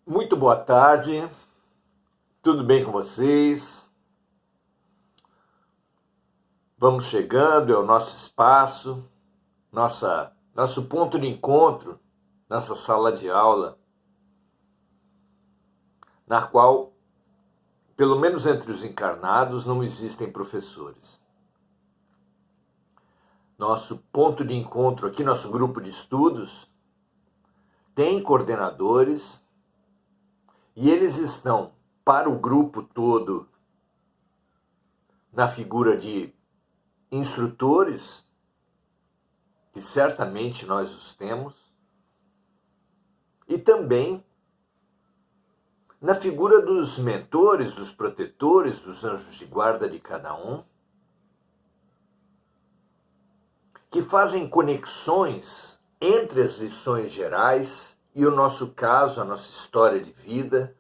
Muito boa tarde, tudo bem com vocês? Vamos chegando, é o nosso espaço, nosso ponto de encontro, nossa sala de aula, na qual, pelo menos entre os encarnados, não existem professores. Nosso ponto de encontro aqui, nosso grupo de estudos, tem coordenadores e eles estão, para o grupo todo, na figura de instrutores, que certamente nós os temos, e também na figura dos mentores, dos protetores, dos anjos de guarda de cada um, que fazem conexões entre as lições gerais e o nosso caso, a nossa história de vida,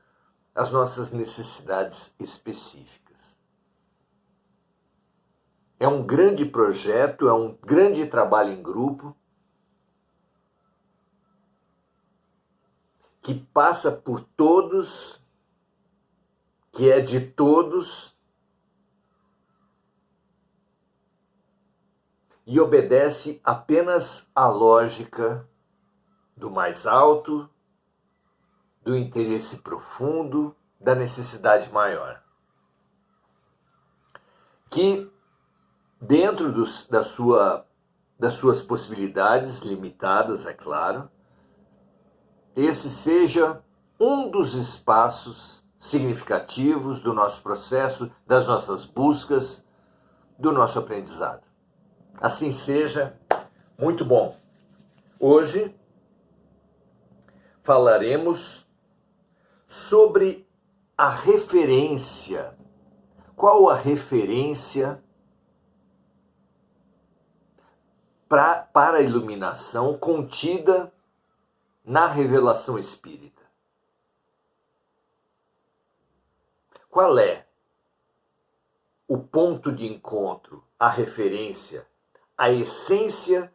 as nossas necessidades específicas. É um grande projeto, é um grande trabalho em grupo, que passa por todos, que é de todos, e obedece apenas à lógica do mais alto, do interesse profundo, da necessidade maior. Que, dentro das suas possibilidades limitadas, é claro, esse seja um dos espaços significativos do nosso processo, das nossas buscas, do nosso aprendizado. Assim seja, muito bom. Hoje falaremos sobre a referência. Qual a referência para a iluminação contida na revelação espírita? Qual é o ponto de encontro, a referência, a essência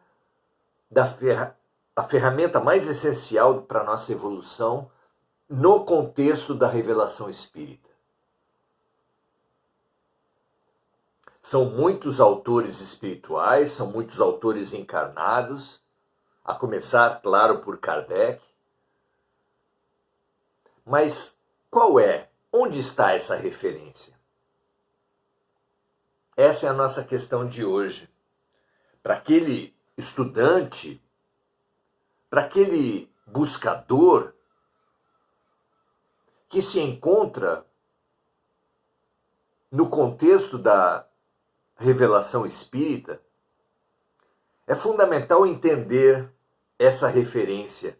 a ferramenta mais essencial para a nossa evolução no contexto da revelação espírita? São muitos autores espirituais, são muitos autores encarnados, a começar, claro, por Kardec. Mas onde está essa referência? Essa é a nossa questão de hoje. Para aquele estudante, para aquele buscador que se encontra no contexto da revelação espírita, é fundamental entender essa referência.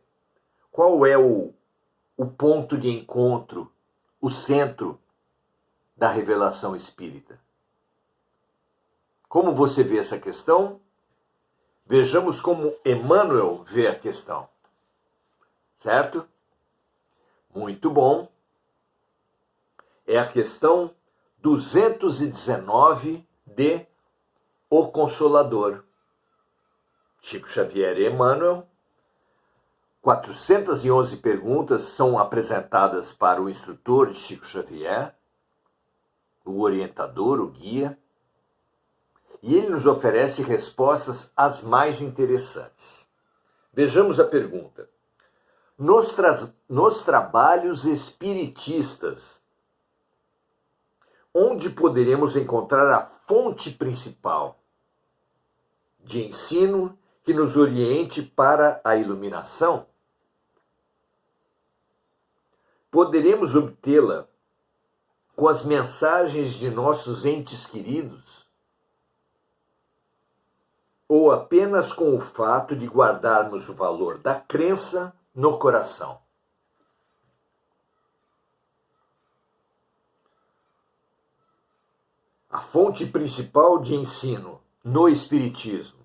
Qual é o ponto de encontro, o centro da revelação espírita? Como você vê essa questão? Vejamos como Emmanuel vê a questão. Certo? Muito bom. É a questão 219 de O Consolador. Chico Xavier e Emmanuel. 411 perguntas são apresentadas para o instrutor de Chico Xavier, o orientador, o guia, e ele nos oferece respostas as mais interessantes. Vejamos a pergunta. Nos trabalhos espiritistas, onde poderemos encontrar a fonte principal de ensino que nos oriente para a iluminação? Poderemos obtê-la com as mensagens de nossos entes queridos? Ou apenas com o fato de guardarmos o valor da crença no coração? A fonte principal de ensino no Espiritismo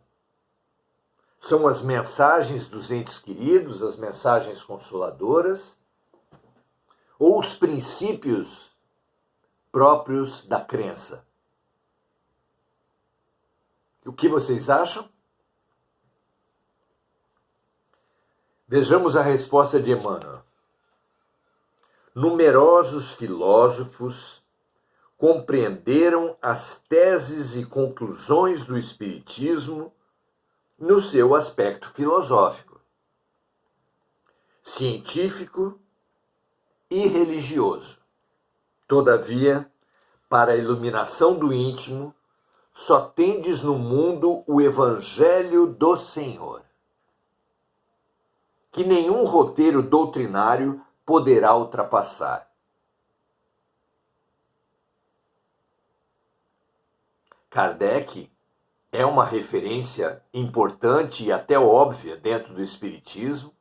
são as mensagens dos entes queridos, as mensagens consoladoras, ou os princípios próprios da crença? O que vocês acham? Vejamos a resposta de Emmanuel. numerosos filósofos compreenderam as teses e conclusões do Espiritismo no seu aspecto filosófico, científico e religioso. Todavia, para a iluminação do íntimo, só tendes no mundo o Evangelho do Senhor, que nenhum roteiro doutrinário poderá ultrapassar. Kardec é uma referência importante e até óbvia dentro do Espiritismo,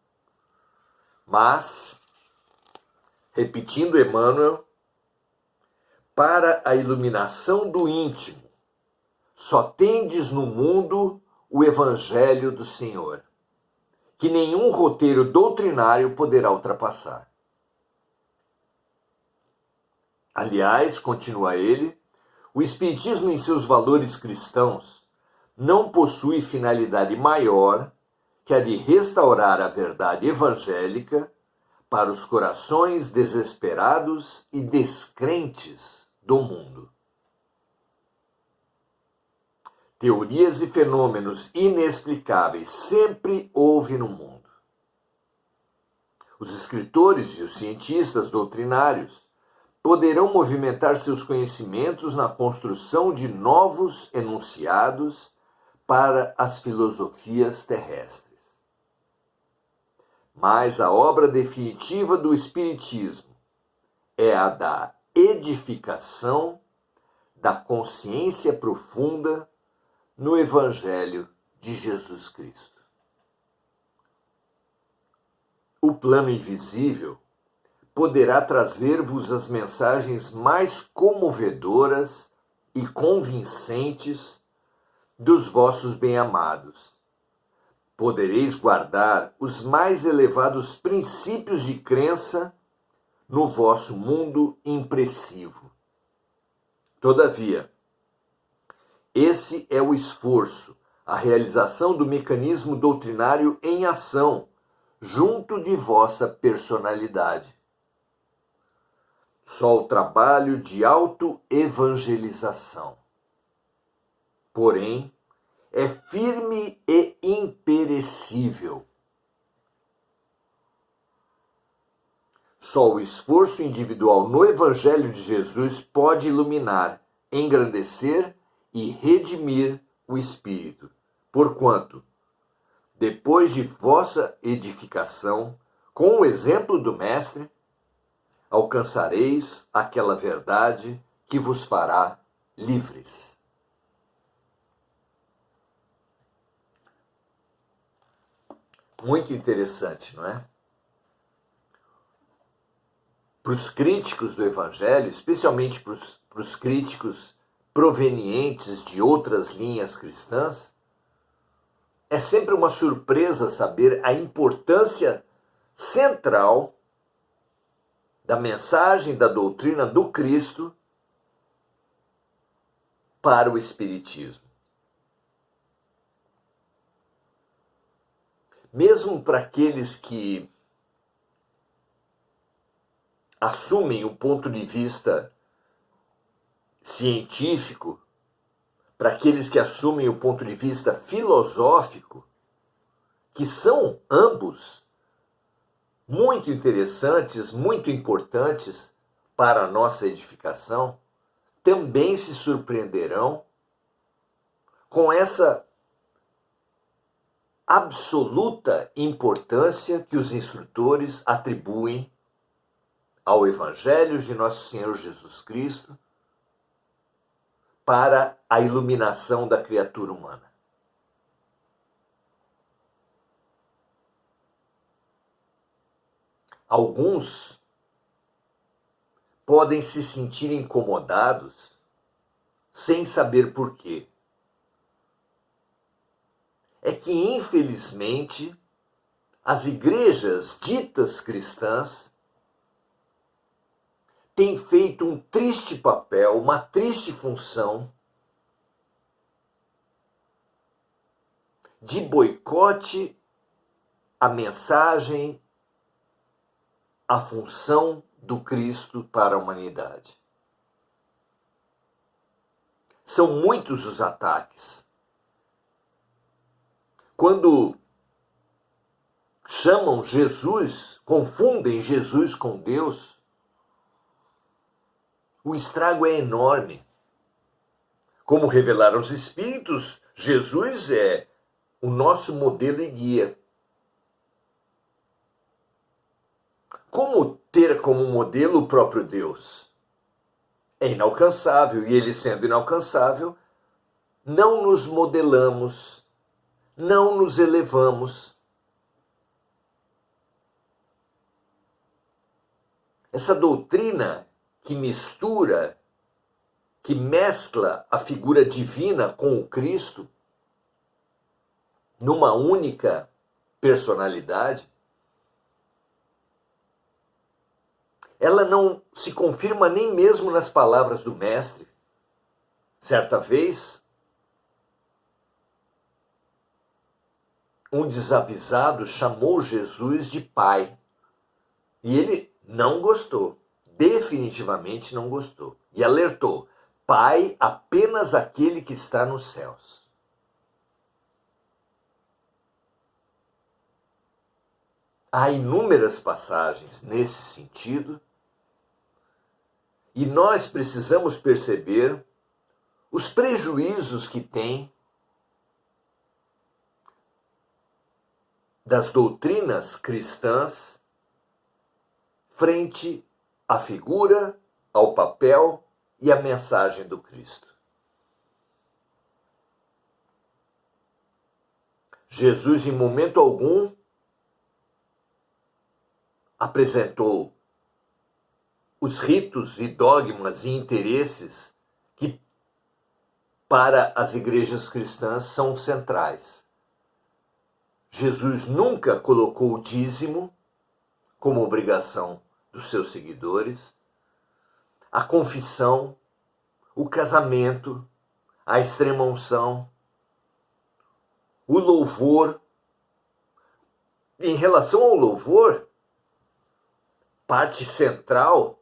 mas, repetindo Emmanuel, para a iluminação do íntimo, só tendes no mundo o Evangelho do Senhor, que nenhum roteiro doutrinário poderá ultrapassar. Aliás, continua ele, o Espiritismo em seus valores cristãos não possui finalidade maior que a de restaurar a verdade evangélica para os corações desesperados e descrentes do mundo. Teorias e fenômenos inexplicáveis sempre houve no mundo. Os escritores e os cientistas doutrinários poderão movimentar seus conhecimentos na construção de novos enunciados para as filosofias terrestres. Mas a obra definitiva do Espiritismo é a da edificação da consciência profunda no Evangelho de Jesus Cristo. O plano invisível poderá trazer-vos as mensagens mais comovedoras e convincentes dos vossos bem-amados. Podereis guardar os mais elevados princípios de crença no vosso mundo impressivo. Todavia, esse é o esforço, a realização do mecanismo doutrinário em ação, junto de vossa personalidade. Só o trabalho de autoevangelização, porém, é firme e imperecível. Só o esforço individual no Evangelho de Jesus pode iluminar, engrandecer e redimir o espírito, porquanto, depois de vossa edificação, com o exemplo do Mestre, alcançareis aquela verdade que vos fará livres. Muito interessante, não é? Para os críticos do Evangelho, especialmente para os críticos provenientes de outras linhas cristãs, é sempre uma surpresa saber a importância central da mensagem da doutrina do Cristo para o Espiritismo. Mesmo para aqueles que assumem o ponto de vista científico, para aqueles que assumem o ponto de vista filosófico, que são ambos muito interessantes, muito importantes para a nossa edificação, também se surpreenderão com essa absoluta importância que os instrutores atribuem ao Evangelho de Nosso Senhor Jesus Cristo para a iluminação da criatura humana. Alguns podem se sentir incomodados sem saber por quê. É que, infelizmente, as igrejas ditas cristãs têm feito um triste papel, uma triste função de boicote à mensagem, a função do Cristo para a humanidade. São muitos os ataques. Quando chamam Jesus, confundem Jesus com Deus, o estrago é enorme. Como revelaram os Espíritos, Jesus é o nosso modelo e guia. Como ter como modelo o próprio Deus? É inalcançável, e ele sendo inalcançável, não nos modelamos, não nos elevamos. Essa doutrina que mistura, que mescla a figura divina com o Cristo numa única personalidade, ela não se confirma nem mesmo nas palavras do Mestre. Certa vez, um desavisado chamou Jesus de Pai. E ele não gostou, definitivamente não gostou. E alertou: Pai, apenas aquele que está nos céus. Há inúmeras passagens nesse sentido, e nós precisamos perceber os prejuízos que tem das doutrinas cristãs frente à figura, ao papel e à mensagem do Cristo. Jesus, em momento algum, apresentou os ritos e dogmas e interesses que, para as igrejas cristãs, são centrais. Jesus nunca colocou o dízimo como obrigação dos seus seguidores, a confissão, o casamento, a extrema-unção, o louvor. Em relação ao louvor, parte central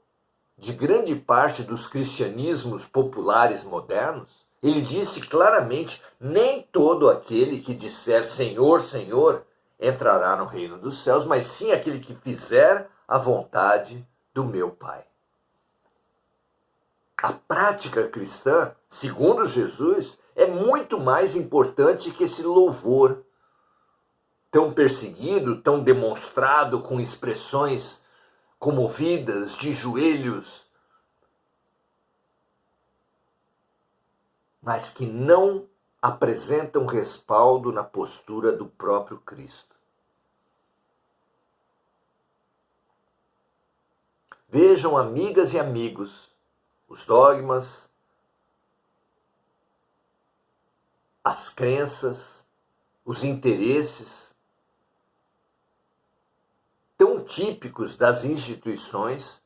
de grande parte dos cristianismos populares modernos, ele disse claramente: nem todo aquele que disser Senhor, Senhor, entrará no reino dos céus, mas sim aquele que fizer a vontade do meu Pai. A prática cristã, segundo Jesus, é muito mais importante que esse louvor tão perseguido, tão demonstrado com expressões comovidas, de joelhos, mas que não apresentam respaldo na postura do próprio Cristo. Vejam, amigas e amigos, os dogmas, as crenças, os interesses tão típicos das instituições,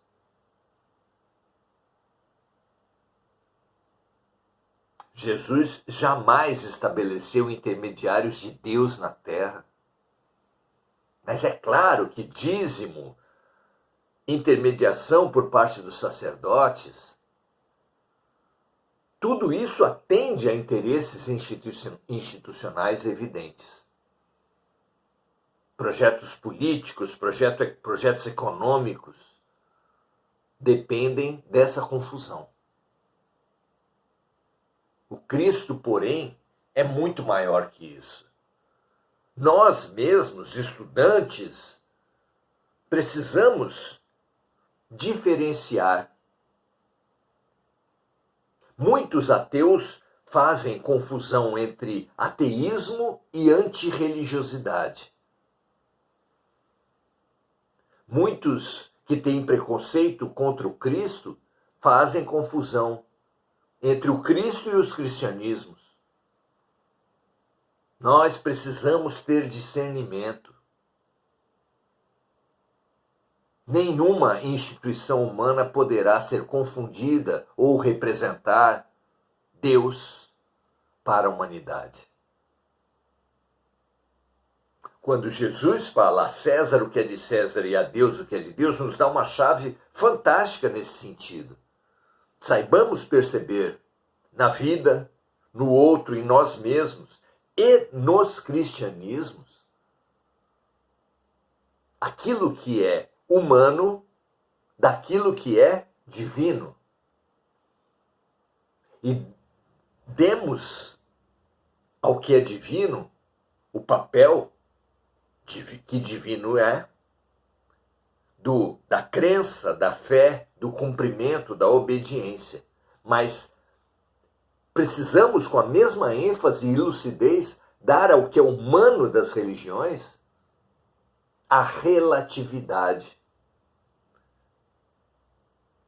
Jesus jamais estabeleceu intermediários de Deus na terra. Mas é claro que dízimo, intermediação por parte dos sacerdotes, tudo isso atende a interesses institucionais evidentes. Projetos políticos, projetos econômicos dependem dessa confusão. O Cristo, porém, é muito maior que isso. Nós mesmos, estudantes, precisamos diferenciar. Muitos ateus fazem confusão entre ateísmo e antirreligiosidade. Muitos que têm preconceito contra o Cristo fazem confusão entre o Cristo e os cristianismos. Nós precisamos ter discernimento. Nenhuma instituição humana poderá ser confundida ou representar Deus para a humanidade. quando Jesus fala a César o que é de César e a Deus o que é de Deus, nos dá uma chave fantástica nesse sentido. Saibamos perceber na vida, no outro, em nós mesmos e nos cristianismos aquilo que é humano daquilo que é divino. E demos ao que é divino o papel que divino é, da crença, da fé, do cumprimento, da obediência. Mas precisamos, com a mesma ênfase e lucidez, dar ao que é humano das religiões a relatividade,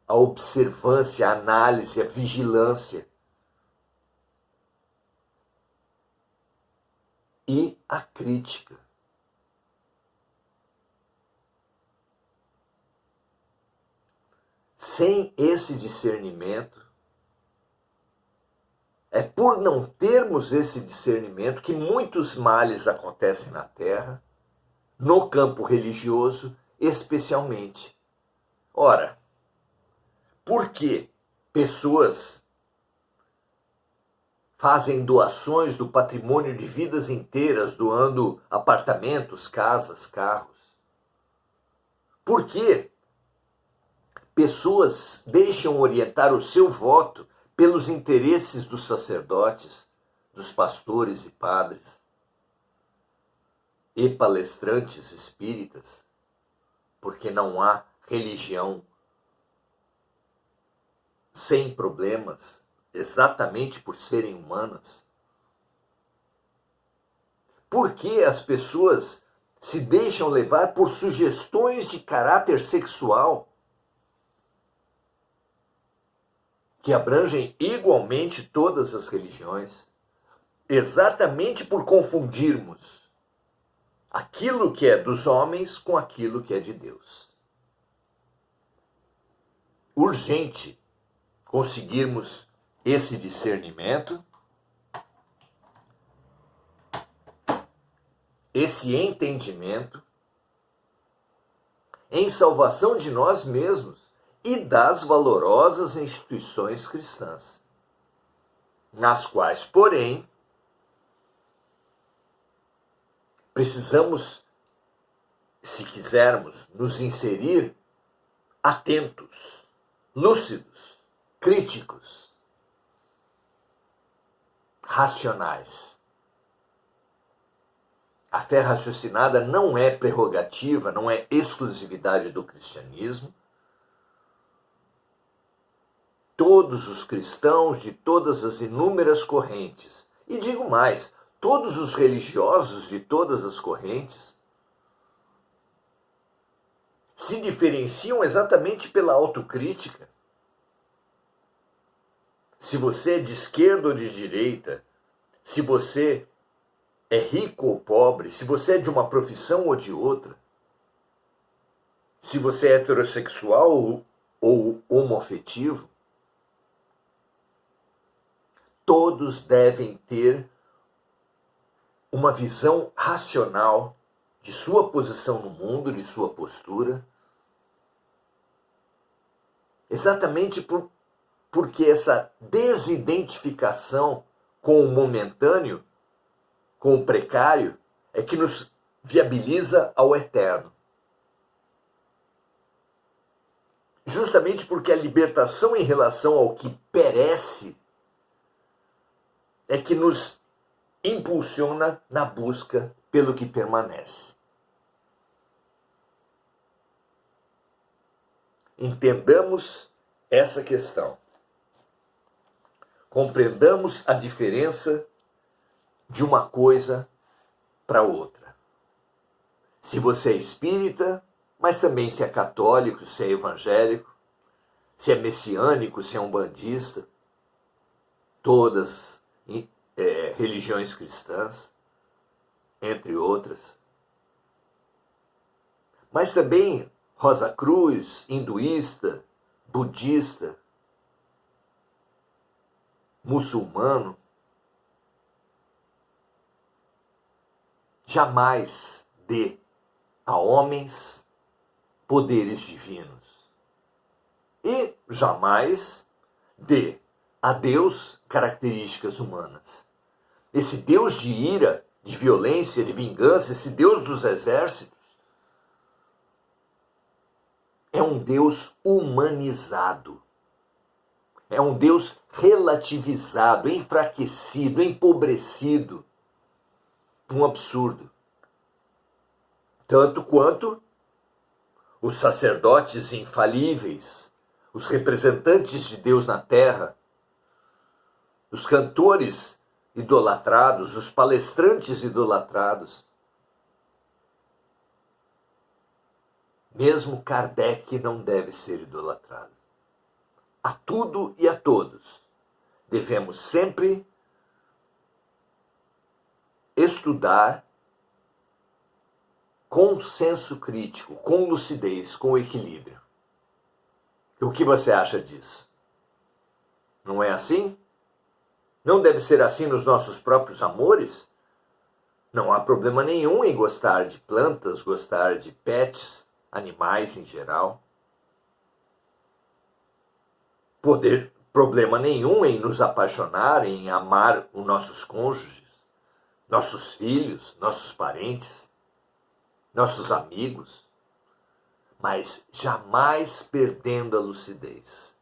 a observância, a análise, a vigilância e a crítica. Sem esse discernimento, é por não termos esse discernimento que muitos males acontecem na Terra, no campo religioso especialmente. Ora, por que pessoas fazem doações do patrimônio de vidas inteiras, doando apartamentos, casas, carros? Por que pessoas deixam orientar o seu voto pelos interesses dos sacerdotes, dos pastores e padres e palestrantes espíritas? Porque não há religião sem problemas, exatamente por serem humanas. Por que as pessoas se deixam levar por sugestões de caráter sexual que abrangem igualmente todas as religiões? Exatamente por confundirmos aquilo que é dos homens com aquilo que é de Deus. Urgente conseguirmos esse discernimento, esse entendimento, em salvação de nós mesmos e das valorosas instituições cristãs, nas quais, porém, precisamos, se quisermos, nos inserir atentos, lúcidos, críticos, racionais. A fé raciocinada não é prerrogativa, não é exclusividade do cristianismo. Todos os cristãos de todas as inúmeras correntes, e digo mais, todos os religiosos de todas as correntes, se diferenciam exatamente pela autocrítica. Se você é de esquerda ou de direita, se você é rico ou pobre, se você é de uma profissão ou de outra, se você é heterossexual ou homoafetivo, todos devem ter uma visão racional de sua posição no mundo, de sua postura, exatamente porque essa desidentificação com o momentâneo, com o precário, é que nos viabiliza ao eterno. Justamente porque a libertação em relação ao que perece é que nos impulsiona na busca pelo que permanece. Entendamos essa questão. Compreendamos a diferença de uma coisa para outra. Se você é espírita, mas também se é católico, se é evangélico, se é messiânico, se é umbandista, todas religiões cristãs, entre outras. Mas também Rosa Cruz, hinduísta, budista, muçulmano. Jamais dê a homens poderes divinos e jamais dê a Deus características humanas. Esse Deus de ira, de violência, de vingança, esse Deus dos exércitos, é um Deus humanizado. É um Deus relativizado, enfraquecido, empobrecido. Um absurdo. Tanto quanto os sacerdotes infalíveis, os representantes de Deus na terra, os cantores idolatrados, os palestrantes idolatrados. Mesmo Kardec não deve ser idolatrado. A tudo e a todos devemos sempre estudar com senso crítico, com lucidez, com equilíbrio. O que você acha disso? Não é assim? Não deve ser assim nos nossos próprios amores? Não há problema nenhum em gostar de plantas, gostar de pets, animais em geral. Problema nenhum em nos apaixonar, em amar os nossos cônjuges, nossos filhos, nossos parentes, nossos amigos, mas jamais perdendo a lucidez.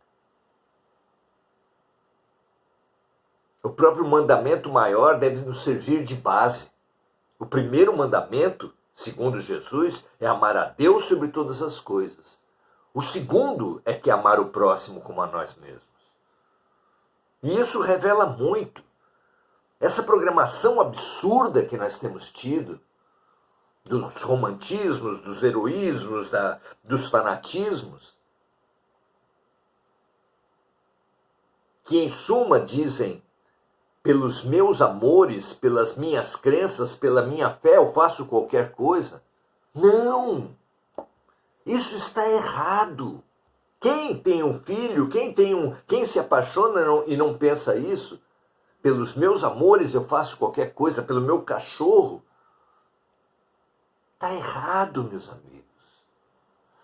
O próprio mandamento maior deve nos servir de base. O primeiro mandamento, segundo Jesus, é amar a Deus sobre todas as coisas. O segundo é que amar o próximo como a nós mesmos. E isso revela muito. Essa programação absurda que nós temos tido, dos romantismos, dos heroísmos, dos fanatismos, que em suma dizem: pelos meus amores, pelas minhas crenças, pela minha fé, eu faço qualquer coisa. Não! Isso está errado. Quem tem um filho, quem se apaixona e não pensa isso, pelos meus amores eu faço qualquer coisa, pelo meu cachorro, está errado, meus amigos.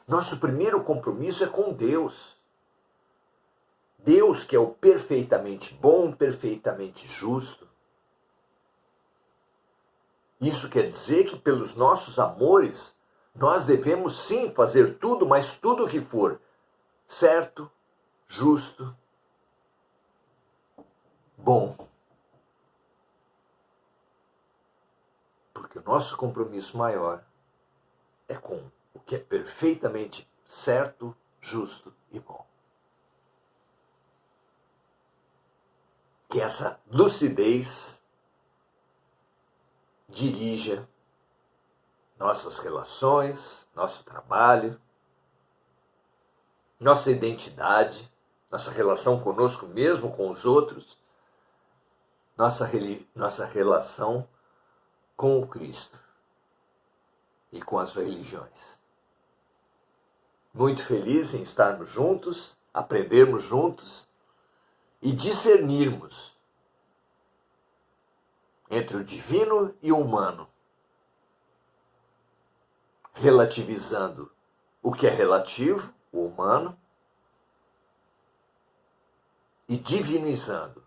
Nosso primeiro compromisso é com Deus. Deus, que é o perfeitamente bom, perfeitamente justo. Isso quer dizer que pelos nossos amores, nós devemos sim fazer tudo, mas tudo que for certo, justo, bom. Porque o nosso compromisso maior é com o que é perfeitamente certo, justo e bom. Que essa lucidez dirija nossas relações, nosso trabalho, nossa identidade, nossa relação conosco mesmo, com os outros, nossa relação com o Cristo e com as religiões. Muito feliz em estarmos juntos, aprendermos juntos e discernirmos entre o divino e o humano, relativizando o que é relativo, o humano, e divinizando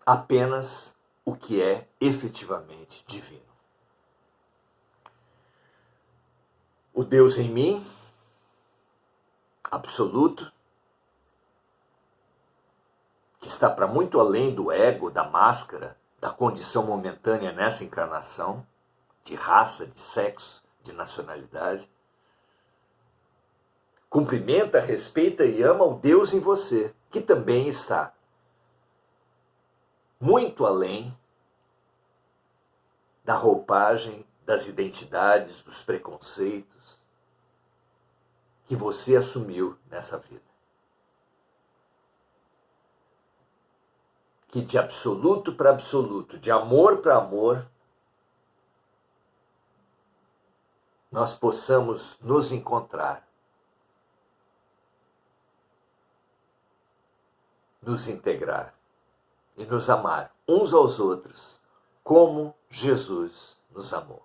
apenas o que é efetivamente divino. O Deus em mim, absoluto, que está para muito além do ego, da máscara, da condição momentânea nessa encarnação, de raça, de sexo, de nacionalidade. Cumprimenta, respeita e ama o Deus em você, que também está muito além da roupagem, das identidades, dos preconceitos que você assumiu nessa vida. Que de absoluto para absoluto, de amor para amor, nós possamos nos encontrar, nos integrar e nos amar uns aos outros como Jesus nos amou.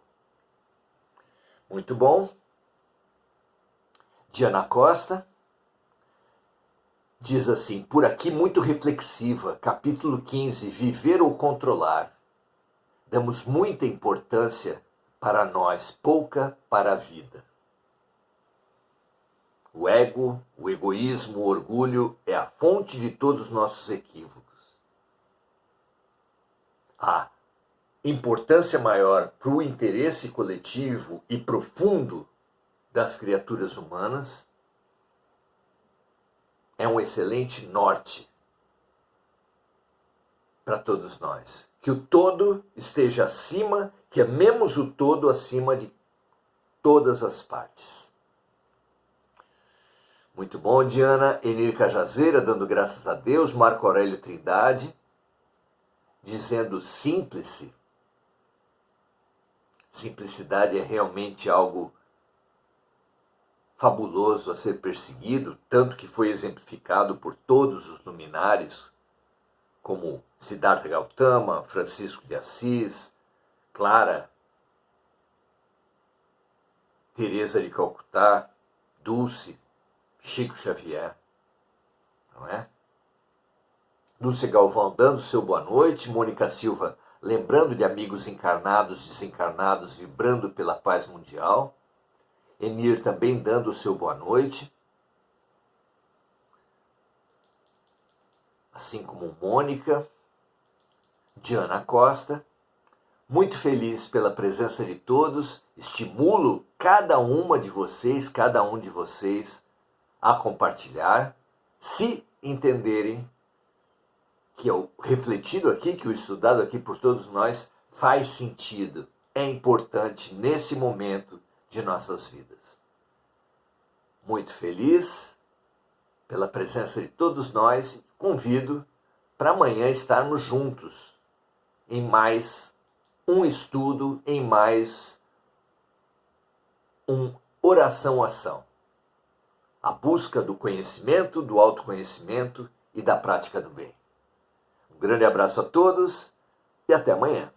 Muito bom. Diana Costa diz assim, por aqui muito reflexiva, capítulo 15, viver ou controlar. Damos muita importância para nós, pouca para a vida. O ego, o egoísmo, o orgulho é a fonte de todos os nossos equívocos. A importância maior para o interesse coletivo e profundo das criaturas humanas é um excelente norte para todos nós. Que o todo esteja acima, que amemos o todo acima de todas as partes. Muito bom, Diana. Enir Cajazeira, dando graças a Deus. Marco Aurélio Trindade, dizendo simplice. Simplicidade é realmente algo fabuloso a ser perseguido, tanto que foi exemplificado por todos os luminares, como Siddhartha Gautama, Francisco de Assis, Clara, Teresa de Calcutá, Dulce, Chico Xavier, não é? Dulce Galvão dando seu boa noite, Mônica Silva lembrando de amigos encarnados, desencarnados, vibrando pela paz mundial, Enir também dando o seu boa noite, assim como Mônica, Diana Costa, muito feliz pela presença de todos, estimulo cada uma de vocês, cada um de vocês a compartilhar, se entenderem que o refletido aqui, que o estudado aqui por todos nós faz sentido, é importante nesse momento de nossas vidas. Muito feliz pela presença de todos nós, convido para amanhã estarmos juntos em mais um estudo, em mais um oração-ação. A busca do conhecimento, do autoconhecimento e da prática do bem. Um grande abraço a todos e até amanhã.